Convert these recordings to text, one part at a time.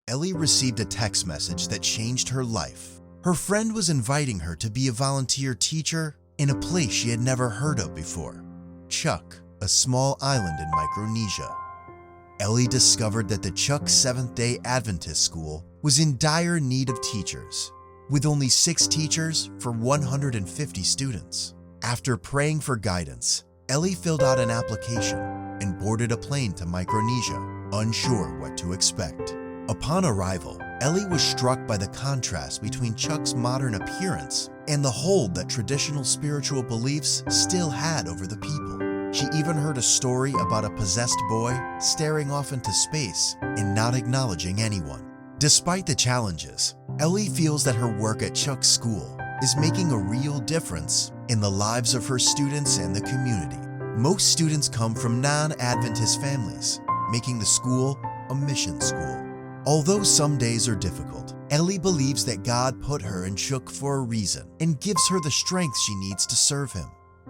Ellie received a text message that changed her life. Her friend was inviting her to be a volunteer teacher in a place she had never heard of before, CHUUK, a small island in Micronesia. Ellie discovered that the CHUUK Seventh-day Adventist school was in dire need of teachers, with only 6 teachers for 150 students. After praying for guidance, Ellie filled out an application and boarded a plane to Micronesia, unsure what to expect. Upon arrival, Ellie was struck by the contrast between CHUUK's modern appearance and the hold that traditional spiritual beliefs still had over the people. She even heard a story about a possessed boy staring off into space and not acknowledging anyone. Despite the challenges, Ellie feels that her work at CHUUK school is making a real difference in the lives of her students and the community. Most students come from non-Adventist families, making the school a mission school. Although some days are difficult, Ellie believes that God put her in CHUUK for a reason and gives her the strength she needs to serve Him.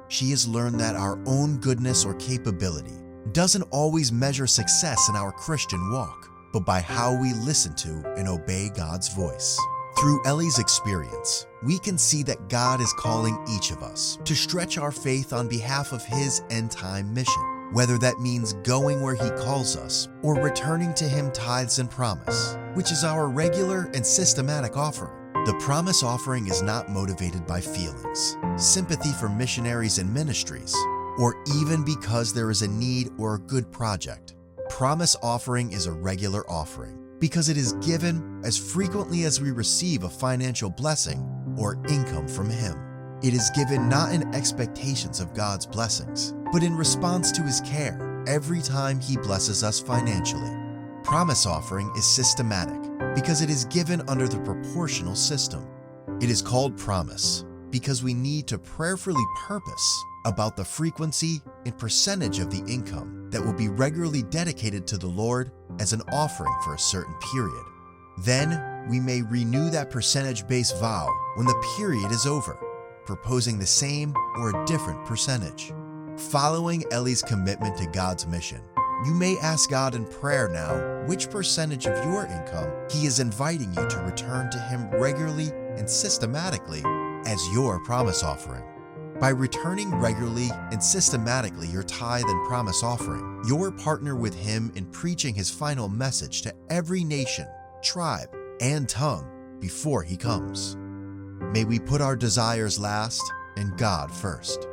She has learned that our own goodness or capability doesn't always measure success in our Christian walk, but by how we listen to and obey God's voice. Through Ellie's experience, we can see that God is calling each of us to stretch our faith on behalf of His end-time mission, whether that means going where He calls us or returning to Him tithes and promise, which is our regular and systematic offering. The promise offering is not motivated by feelings, sympathy for missionaries and ministries, or even because there is a need or a good project. Promise offering is a regular offering because it is given as frequently as we receive a financial blessing or income from Him. It is given not in expectations of God's blessings, but in response to His care every time He blesses us financially. Promise offering is systematic because it is given under the proportional system. It is called promise because we need to prayerfully purpose about the frequency and percentage of the income that will be regularly dedicated to the Lord as an offering for a certain period. Then we may renew that percentage-based vow when the period is over, proposing the same or a different percentage. Following Ellie's commitment to God's mission, you may ask God in prayer now which percentage of your income He is inviting you to return to Him regularly and systematically as your promise offering. By returning regularly and systematically your tithe and promise offering, you'll partner with Him in preaching His final message to every nation, tribe, and tongue before He comes. May we put our desires last and God first.